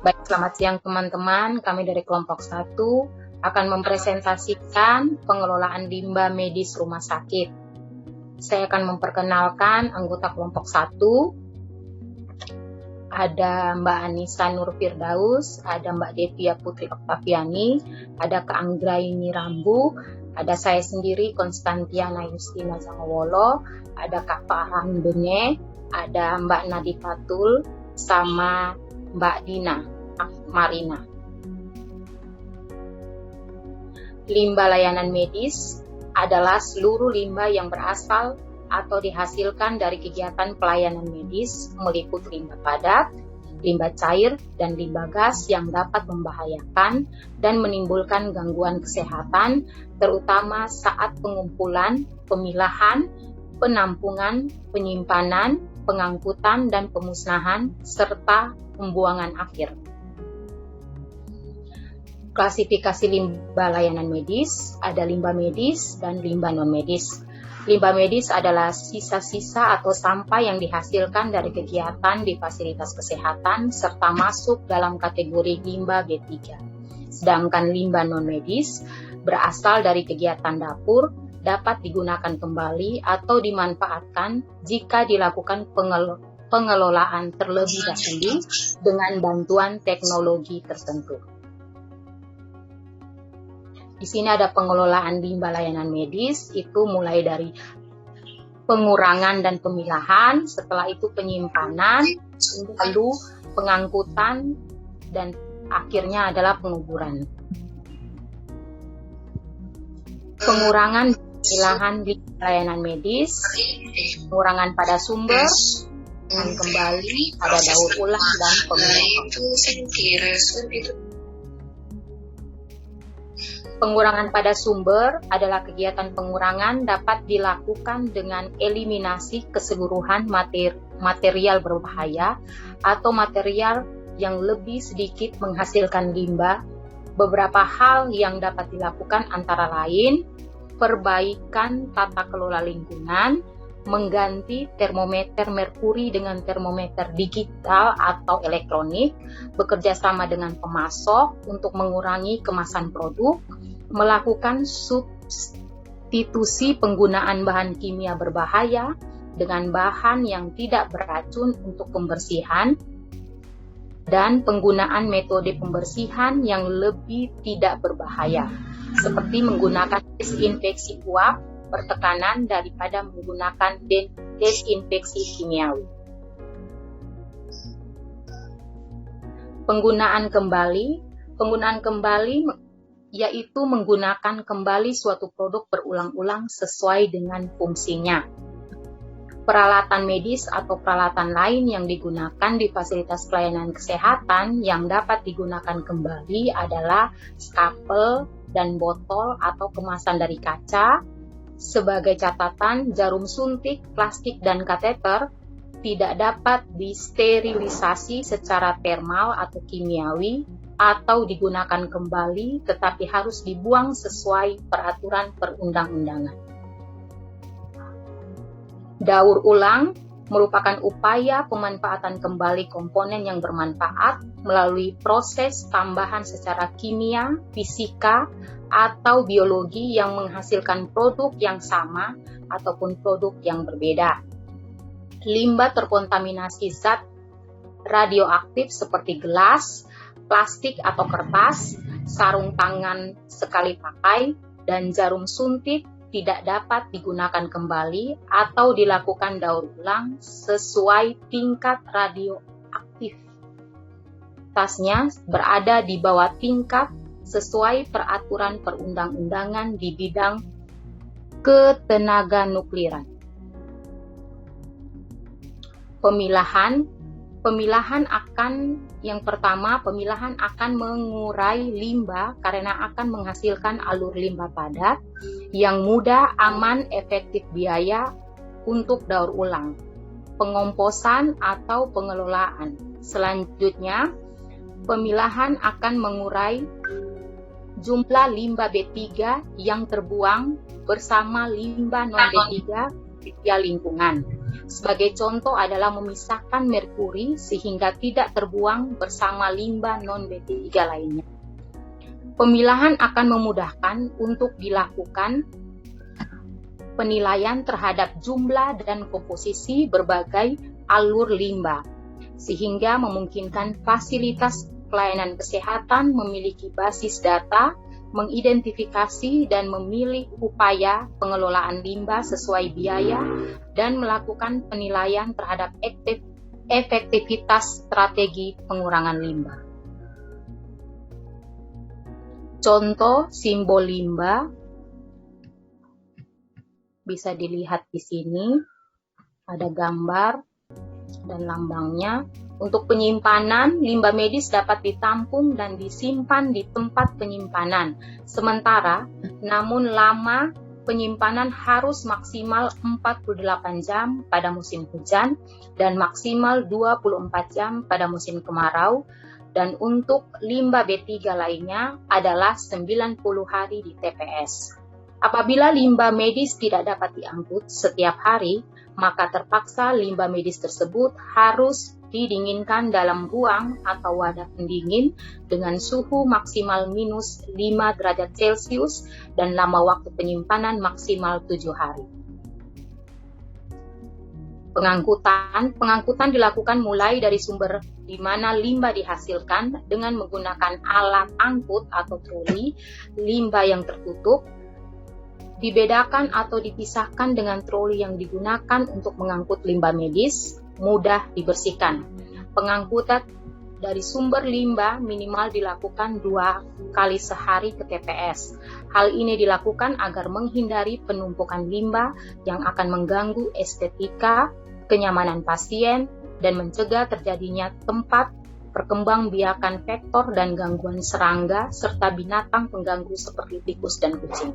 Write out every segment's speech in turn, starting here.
Baik, selamat siang teman-teman. Kami dari kelompok 1 akan mempresentasikan pengelolaan limbah medis rumah sakit. Saya akan memperkenalkan anggota kelompok 1. Ada Mbak Anissa Nur Firdaus, ada Mbak Devia Putri Oktaviani, ada Kak Anggraini Rambu, ada saya sendiri Konstantiana Justina Zangowolo, ada Kak Farhan Bene, ada Mbak Nadifatul, sama Mbak Dina Marina. Limbah layanan medis adalah seluruh limbah yang berasal atau dihasilkan dari kegiatan pelayanan medis, meliputi limbah padat, limbah cair, dan limbah gas yang dapat membahayakan dan menimbulkan gangguan kesehatan, terutama saat pengumpulan, pemilahan, penampungan, penyimpanan, pengangkutan, dan pemusnahan, serta pembuangan akhir. Klasifikasi limbah layanan medis, ada limbah medis dan limbah non-medis. Limbah medis adalah sisa-sisa atau sampah yang dihasilkan dari kegiatan di fasilitas kesehatan serta masuk dalam kategori limbah B3. Sedangkan limbah non-medis berasal dari kegiatan dapur, dapat digunakan kembali atau dimanfaatkan jika dilakukan pengelolaan terlebih dahulu dengan bantuan teknologi tertentu. Di sini ada pengelolaan limbah layanan medis, itu mulai dari pengurangan dan pemilahan, setelah itu penyimpanan, lalu pengangkutan, dan akhirnya adalah penguburan. Pengurangan dan pemilahan limbah layanan medis, pengurangan pada sumber, dan kembali pada daur ulang dan pemilahan. Pengurangan pada sumber adalah kegiatan pengurangan dapat dilakukan dengan eliminasi keseluruhan material berbahaya atau material yang lebih sedikit menghasilkan limbah. Beberapa hal yang dapat dilakukan antara lain perbaikan tata kelola lingkungan, mengganti termometer merkuri dengan termometer digital atau elektronik, bekerja sama dengan pemasok untuk mengurangi kemasan produk, melakukan substitusi penggunaan bahan kimia berbahaya dengan bahan yang tidak beracun untuk pembersihan, dan penggunaan metode pembersihan yang lebih tidak berbahaya, seperti menggunakan desinfeksi uap bertekanan daripada menggunakan desinfeksi kimiawi. Penggunaan kembali yaitu menggunakan kembali suatu produk berulang-ulang sesuai dengan fungsinya. Peralatan medis atau peralatan lain yang digunakan di fasilitas pelayanan kesehatan yang dapat digunakan kembali adalah skapel dan botol atau kemasan dari kaca. Sebagai catatan, jarum suntik, plastik, dan kateter tidak dapat disterilisasi secara termal atau kimiawi atau digunakan kembali, tetapi harus dibuang sesuai peraturan perundang-undangan. Daur ulang merupakan upaya pemanfaatan kembali komponen yang bermanfaat melalui proses tambahan secara kimia, fisika, atau biologi yang menghasilkan produk yang sama ataupun produk yang berbeda. Limbah terkontaminasi zat radioaktif seperti gelas, plastik atau kertas, sarung tangan sekali pakai, dan jarum suntik tidak dapat digunakan kembali atau dilakukan daur ulang sesuai tingkat radioaktivitasnya berada di bawah tingkat sesuai peraturan perundang-undangan di bidang ketenaga nukliran. Pemilahan akan mengurai limbah karena akan menghasilkan alur limbah padat yang mudah, aman, efektif biaya untuk daur ulang, pengomposan atau pengelolaan. Selanjutnya, pemilahan akan mengurai jumlah limbah B3 yang terbuang bersama limbah non-B3 via lingkungan. Sebagai contoh adalah memisahkan merkuri sehingga tidak terbuang bersama limbah non-B3 lainnya. Pemilahan akan memudahkan untuk dilakukan penilaian terhadap jumlah dan komposisi berbagai alur limbah, sehingga memungkinkan fasilitas pelayanan kesehatan memiliki basis data, mengidentifikasi dan memilih upaya pengelolaan limbah sesuai biaya, dan melakukan penilaian terhadap efektivitas strategi pengurangan limbah. Contoh simbol limbah bisa dilihat di sini, ada gambar dan lambangnya. Untuk penyimpanan, limbah medis dapat ditampung dan disimpan di tempat penyimpanan. Sementara, namun lama penyimpanan harus maksimal 48 jam pada musim hujan dan maksimal 24 jam pada musim kemarau. Dan untuk limbah B3 lainnya adalah 90 hari di TPS. Apabila limbah medis tidak dapat diangkut setiap hari, maka terpaksa limbah medis tersebut harus didinginkan dalam ruang atau wadah pendingin dengan suhu maksimal minus 5 derajat Celcius dan lama waktu penyimpanan maksimal 7 hari. Pengangkutan dilakukan mulai dari sumber di mana limbah dihasilkan dengan menggunakan alat angkut atau troli limbah yang tertutup, dibedakan atau dipisahkan dengan troli yang digunakan untuk mengangkut limbah medis, mudah dibersihkan. Pengangkutan dari sumber limbah minimal dilakukan 2 kali sehari ke TPS. Hal ini dilakukan agar menghindari penumpukan limbah yang akan mengganggu estetika, kenyamanan pasien, dan mencegah terjadinya tempat perkembangbiakan vektor dan gangguan serangga serta binatang pengganggu seperti tikus dan kucing.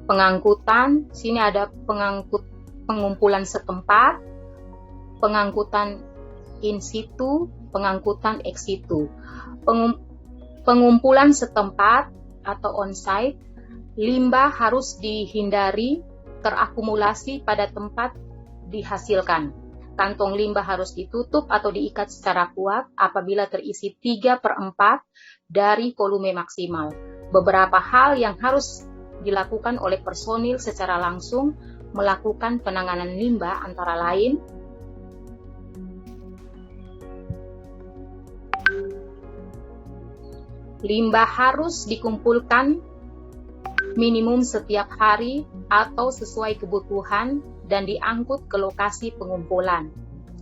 Pengangkutan, sini ada pengumpulan setempat, pengangkutan in situ, pengangkutan ex situ. Pengumpulan setempat atau on-site, limbah harus dihindari terakumulasi pada tempat dihasilkan. Kantong limbah harus ditutup atau diikat secara kuat apabila terisi 3/4 dari volume maksimal. Beberapa hal yang harus dilakukan oleh personil secara langsung melakukan penanganan limbah antara lain limbah harus dikumpulkan minimum setiap hari atau sesuai kebutuhan dan diangkut ke lokasi pengumpulan.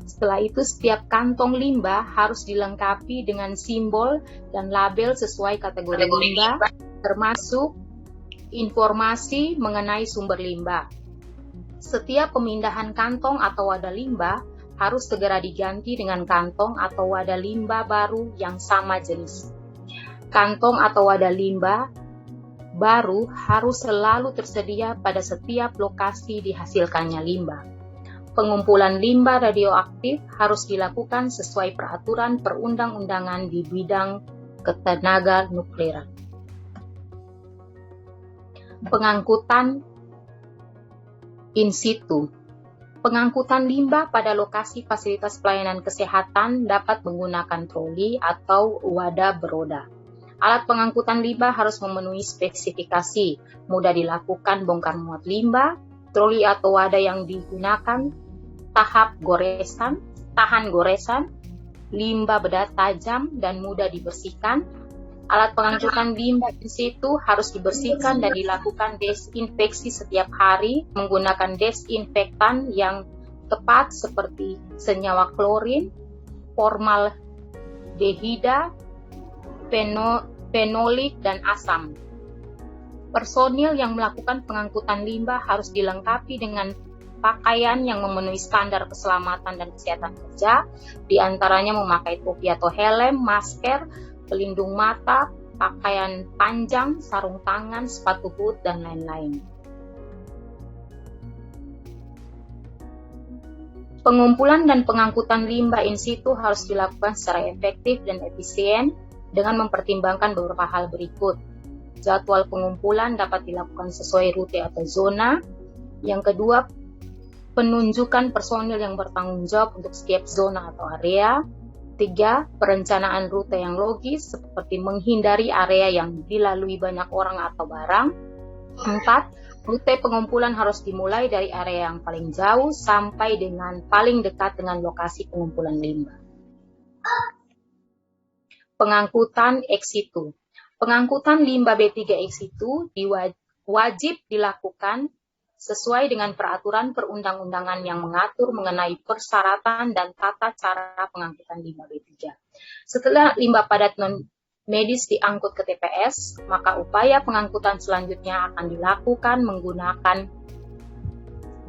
Setelah itu setiap kantong limbah harus dilengkapi dengan simbol dan label sesuai kategori limbah, termasuk informasi mengenai sumber limbah. Setiap pemindahan kantong atau wadah limbah harus segera diganti dengan kantong atau wadah limbah baru yang sama jenis. Kantong atau wadah limbah baru harus selalu tersedia pada setiap lokasi dihasilkannya limbah. Pengumpulan limbah radioaktif harus dilakukan sesuai peraturan perundang-undangan di bidang ketenaga nukliran. Pengangkutan in situ. Pengangkutan limbah pada lokasi fasilitas pelayanan kesehatan dapat menggunakan troli atau wadah beroda. Alat pengangkutan limbah harus memenuhi spesifikasi, mudah dilakukan bongkar muat limbah, troli atau wadah yang digunakan tahan goresan, limbah bedah tajam dan mudah dibersihkan. Alat pengangkutan limbah di situ harus dibersihkan dan dilakukan desinfeksi setiap hari menggunakan desinfektan yang tepat seperti senyawa klorin, formaldehida, fenolik, dan asam. Personil yang melakukan pengangkutan limbah harus dilengkapi dengan pakaian yang memenuhi standar keselamatan dan kesehatan kerja, di antaranya memakai topi atau helm, masker, pelindung mata, pakaian panjang, sarung tangan, sepatu boot, dan lain-lain. Pengumpulan dan pengangkutan limbah in situ harus dilakukan secara efektif dan efisien dengan mempertimbangkan beberapa hal berikut. Jadwal pengumpulan dapat dilakukan sesuai rute atau zona. Yang kedua, penunjukan personil yang bertanggung jawab untuk setiap zona atau area. 3. Perencanaan rute yang logis seperti menghindari area yang dilalui banyak orang atau barang. 4. Rute pengumpulan harus dimulai dari area yang paling jauh sampai dengan paling dekat dengan lokasi pengumpulan limbah. Pengangkutan ex situ. Pengangkutan limbah B3 ex situ wajib dilakukan sesuai dengan peraturan perundang-undangan yang mengatur mengenai persyaratan dan tata cara pengangkutan limbah B3. Setelah limbah padat non-medis diangkut ke TPS, maka upaya pengangkutan selanjutnya akan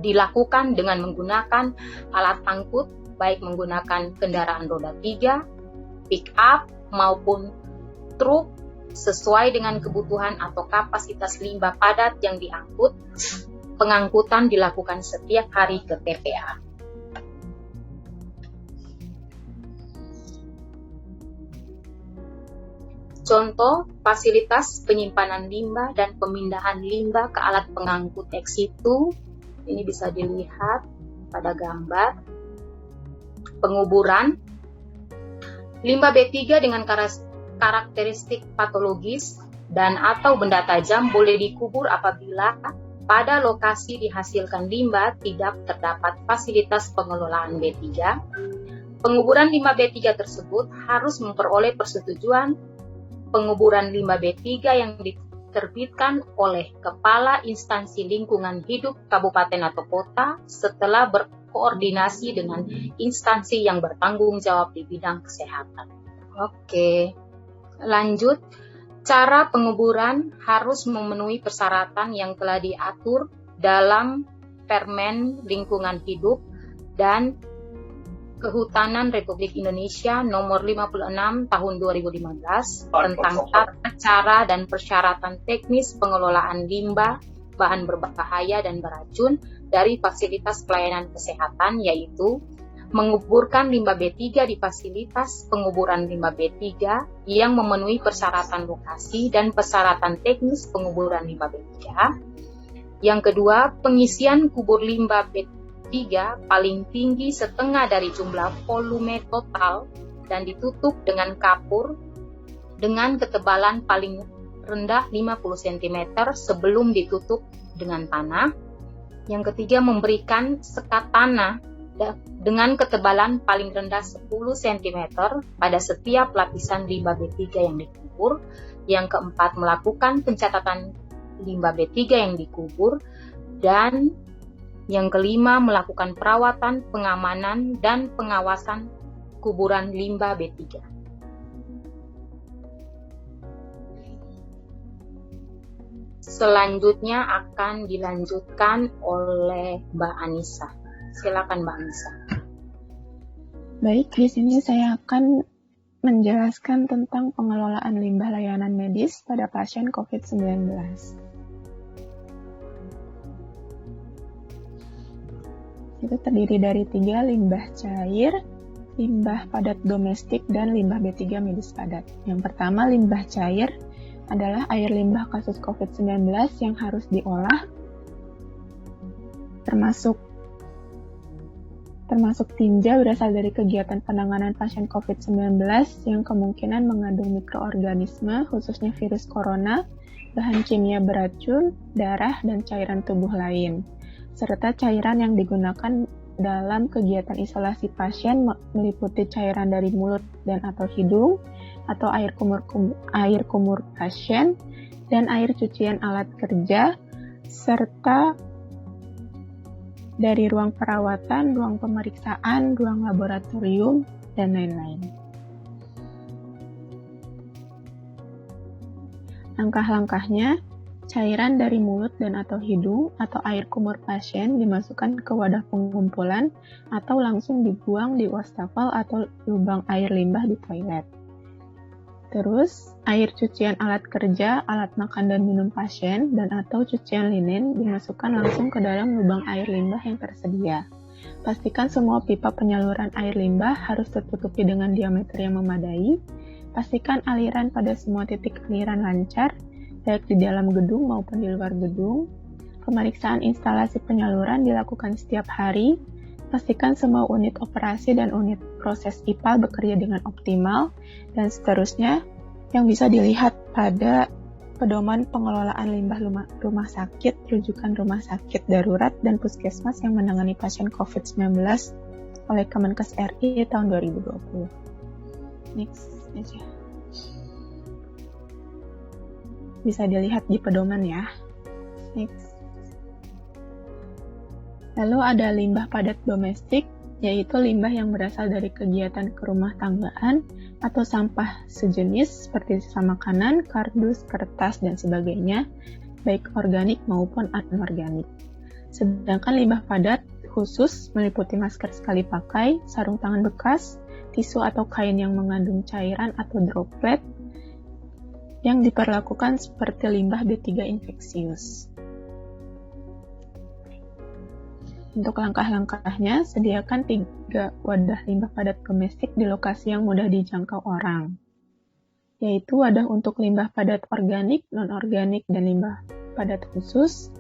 dilakukan dengan menggunakan alat angkut, baik menggunakan kendaraan roda 3, pick up, maupun truk, sesuai dengan kebutuhan atau kapasitas limbah padat yang diangkut. Pengangkutan dilakukan setiap hari ke TPA. Contoh, fasilitas penyimpanan limbah dan pemindahan limbah ke alat pengangkut ex situ. Ini bisa dilihat pada gambar. Penguburan. Limbah B3 dengan karakteristik patologis dan atau benda tajam boleh dikubur apabila pada lokasi dihasilkan limbah tidak terdapat fasilitas pengelolaan B3. Penguburan limbah B3 tersebut harus memperoleh persetujuan penguburan limbah B3 yang diterbitkan oleh Kepala Instansi Lingkungan Hidup Kabupaten atau Kota setelah berkoordinasi dengan instansi yang bertanggung jawab di bidang kesehatan. Oke, lanjut. Cara penguburan harus memenuhi persyaratan yang telah diatur dalam Permen Lingkungan Hidup dan Kehutanan Republik Indonesia Nomor 56 Tahun 2015 tentang tata cara dan persyaratan teknis pengelolaan limbah, bahan berbahaya dan beracun dari fasilitas pelayanan kesehatan, yaitu menguburkan limbah B3 di fasilitas penguburan limbah B3 yang memenuhi persyaratan lokasi dan persyaratan teknis penguburan limbah B3. Yang kedua, pengisian kubur limbah B3 paling tinggi setengah dari jumlah volume total dan ditutup dengan kapur dengan ketebalan paling rendah 50 cm sebelum ditutup dengan tanah. Yang ketiga, memberikan sekat tanah dengan ketebalan paling rendah 10 cm pada setiap lapisan limbah B3 yang dikubur. Yang keempat, melakukan pencatatan limbah B3 yang dikubur. Dan yang kelima, melakukan perawatan, pengamanan, dan pengawasan kuburan limbah B3. Selanjutnya akan dilanjutkan oleh Mbak Anissa. Silakan Mbak Anissa. Baik, di sini saya akan menjelaskan tentang pengelolaan limbah layanan medis pada pasien COVID-19. Itu terdiri dari 3, limbah cair, limbah padat domestik, dan limbah B3 medis padat. Yang pertama, limbah cair adalah air limbah kasus COVID-19 yang harus diolah, termasuk tinja berasal dari kegiatan penanganan pasien COVID-19 yang kemungkinan mengandung mikroorganisme, khususnya virus corona, bahan kimia beracun, darah, dan cairan tubuh lain. Serta cairan yang digunakan dalam kegiatan isolasi pasien meliputi cairan dari mulut dan atau hidung, atau air kumur pasien, dan air cucian alat kerja, serta dari ruang perawatan, ruang pemeriksaan, ruang laboratorium, dan lain-lain. Langkah-langkahnya, cairan dari mulut dan atau hidung atau air kumur pasien dimasukkan ke wadah pengumpulan atau langsung dibuang di wastafel atau lubang air limbah di toilet. Terus, air cucian alat kerja, alat makan dan minum pasien, dan atau cucian linen dimasukkan langsung ke dalam lubang air limbah yang tersedia. Pastikan semua pipa penyaluran air limbah harus tertutupi dengan diameter yang memadai. Pastikan aliran pada semua titik aliran lancar. baik di dalam gedung maupun di luar gedung. Pemeriksaan instalasi penyaluran dilakukan setiap hari. Pastikan semua unit operasi dan unit proses IPAL bekerja dengan optimal, dan seterusnya yang bisa dilihat pada pedoman pengelolaan limbah rumah sakit, rujukan rumah sakit darurat dan puskesmas yang menangani pasien COVID-19 oleh Kemenkes RI tahun 2020. Next aja. Bisa dilihat di pedoman ya. Next. Lalu ada limbah padat domestik, yaitu limbah yang berasal dari kegiatan kerumah tanggaan atau sampah sejenis seperti sisa makanan, kardus, kertas, dan sebagainya, baik organik maupun anorganik. Sedangkan limbah padat khusus meliputi masker sekali pakai, sarung tangan bekas, tisu atau kain yang mengandung cairan atau droplet yang diperlakukan seperti limbah B3 infeksius. Untuk langkah-langkahnya, sediakan 3 wadah limbah padat domestik di lokasi yang mudah dijangkau orang, yaitu wadah untuk limbah padat organik, non-organik, dan limbah padat khusus,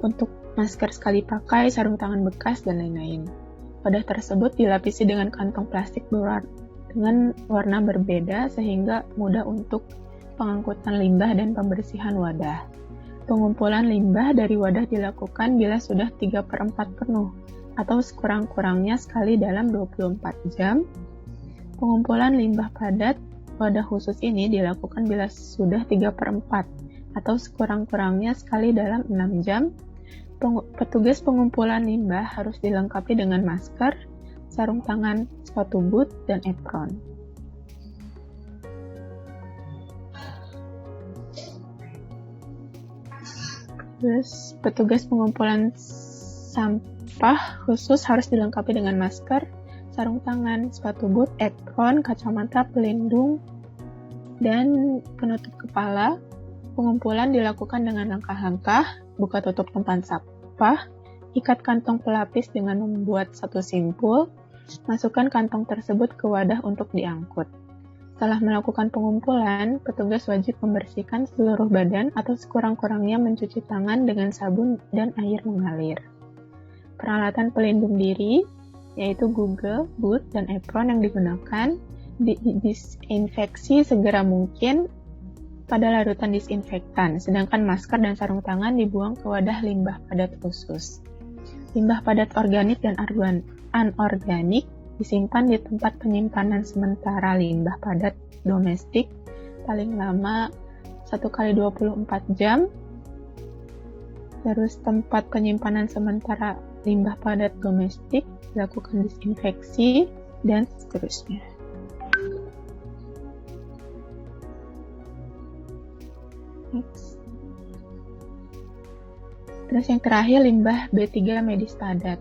untuk masker sekali pakai, sarung tangan bekas, dan lain-lain. Wadah tersebut dilapisi dengan kantong plastik dengan warna berbeda sehingga mudah untuk pengangkutan limbah dan pembersihan wadah. Pengumpulan limbah dari wadah dilakukan bila sudah 3/4 penuh atau sekurang-kurangnya sekali dalam 24 jam. Pengumpulan limbah padat wadah khusus ini dilakukan bila sudah 3/4 atau sekurang-kurangnya sekali dalam 6 jam. Petugas pengumpulan limbah harus dilengkapi dengan masker, sarung tangan, sepatu boot, dan apron. Terus, petugas pengumpulan sampah khusus harus dilengkapi dengan masker, sarung tangan, sepatu boot, apron, kacamata pelindung, dan penutup kepala. Pengumpulan dilakukan dengan langkah-langkah: buka tutup tempat sampah, ikat kantong pelapis dengan membuat satu simpul, masukkan kantong tersebut ke wadah untuk diangkut. Setelah melakukan pengumpulan, petugas wajib membersihkan seluruh badan atau sekurang-kurangnya mencuci tangan dengan sabun dan air mengalir. Peralatan pelindung diri, yaitu Google, boot, dan apron yang digunakan, disinfeksi segera mungkin pada larutan disinfektan, sedangkan masker dan sarung tangan dibuang ke wadah limbah padat khusus. Limbah padat organik dan anorganik disimpan di tempat penyimpanan sementara limbah padat domestik paling lama 1x24 jam. Terus tempat penyimpanan sementara limbah padat domestik dilakukan disinfeksi, dan seterusnya. Next. Terus yang terakhir, limbah B3 medis padat.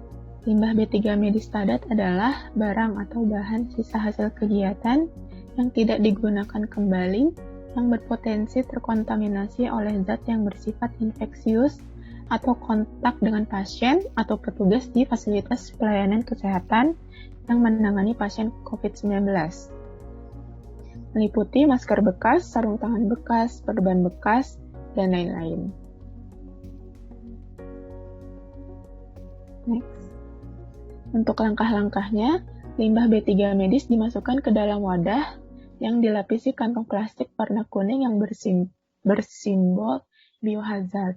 Limbah B3 medis padat adalah barang atau bahan sisa hasil kegiatan yang tidak digunakan kembali, yang berpotensi terkontaminasi oleh zat yang bersifat infeksius atau kontak dengan pasien atau petugas di fasilitas pelayanan kesehatan yang menangani pasien COVID-19. Meliputi masker bekas, sarung tangan bekas, perban bekas, dan lain-lain. Next. Untuk langkah-langkahnya, limbah B3 medis dimasukkan ke dalam wadah yang dilapisi kantong plastik warna kuning yang bersimbol biohazard.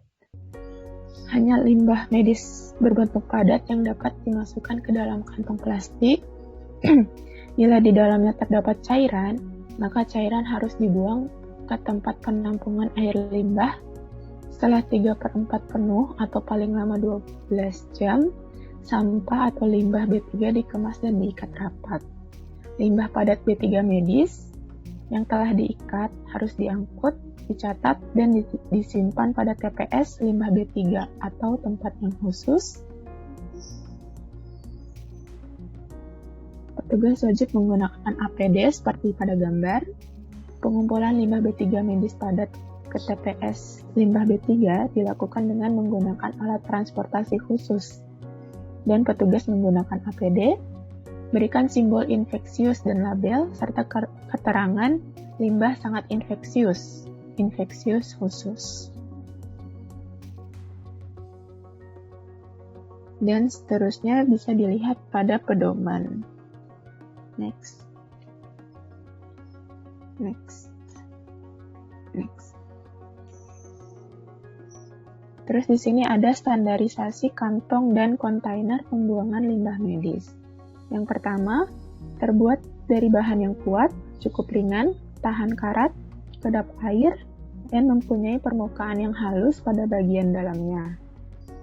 Hanya limbah medis berbentuk padat yang dapat dimasukkan ke dalam kantong plastik. Bila di dalamnya terdapat cairan, maka cairan harus dibuang ke tempat penampungan air limbah setelah 3/4 penuh atau paling lama 12 jam. Sampah atau limbah B3 dikemas dan diikat rapat. Limbah padat B3 medis yang telah diikat harus diangkut, dicatat, dan disimpan pada TPS limbah B3 atau tempat yang khusus. Petugas wajib menggunakan APD seperti pada gambar. Pengumpulan limbah B3 medis padat ke TPS limbah B3 dilakukan dengan menggunakan alat transportasi khusus, dan petugas menggunakan APD, berikan simbol infeksius dan label, serta keterangan limbah sangat infeksius. infeksius khusus. Dan seterusnya bisa dilihat pada pedoman. Next. Terus di sini ada standarisasi kantong dan kontainer pembuangan limbah medis. Yang pertama, terbuat dari bahan yang kuat, cukup ringan, tahan karat, kedap air, dan mempunyai permukaan yang halus pada bagian dalamnya.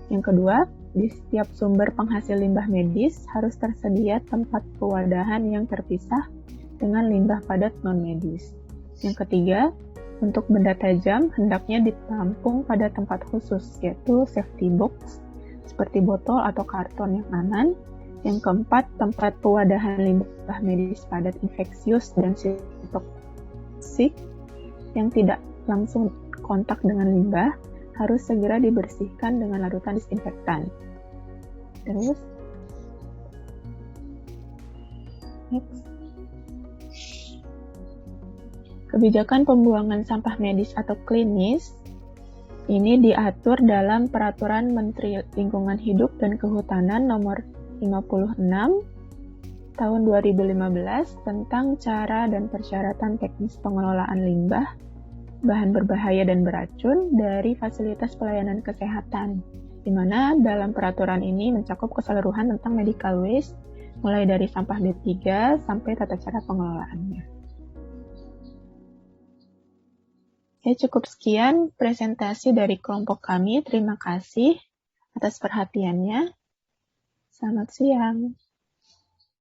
Yang kedua, di setiap sumber penghasil limbah medis harus tersedia tempat pewadahan yang terpisah dengan limbah padat non-medis. Yang ketiga, untuk benda tajam hendaknya ditampung pada tempat khusus, yaitu safety box, seperti botol atau karton yang aman. Yang keempat, tempat pewadahan limbah medis padat infeksius dan sitoksik yang tidak langsung kontak dengan limbah harus segera dibersihkan dengan larutan disinfektan. Terus, next. Kebijakan pembuangan sampah medis atau klinis ini diatur dalam Peraturan Menteri Lingkungan Hidup dan Kehutanan Nomor 56 Tahun 2015 tentang cara dan persyaratan teknis pengelolaan limbah, bahan berbahaya dan beracun dari fasilitas pelayanan kesehatan, di mana dalam peraturan ini mencakup keseluruhan tentang medical waste, mulai dari sampah D3 sampai tata cara pengelolaannya. Ya, cukup sekian presentasi dari kelompok kami. Terima kasih atas perhatiannya. Selamat siang.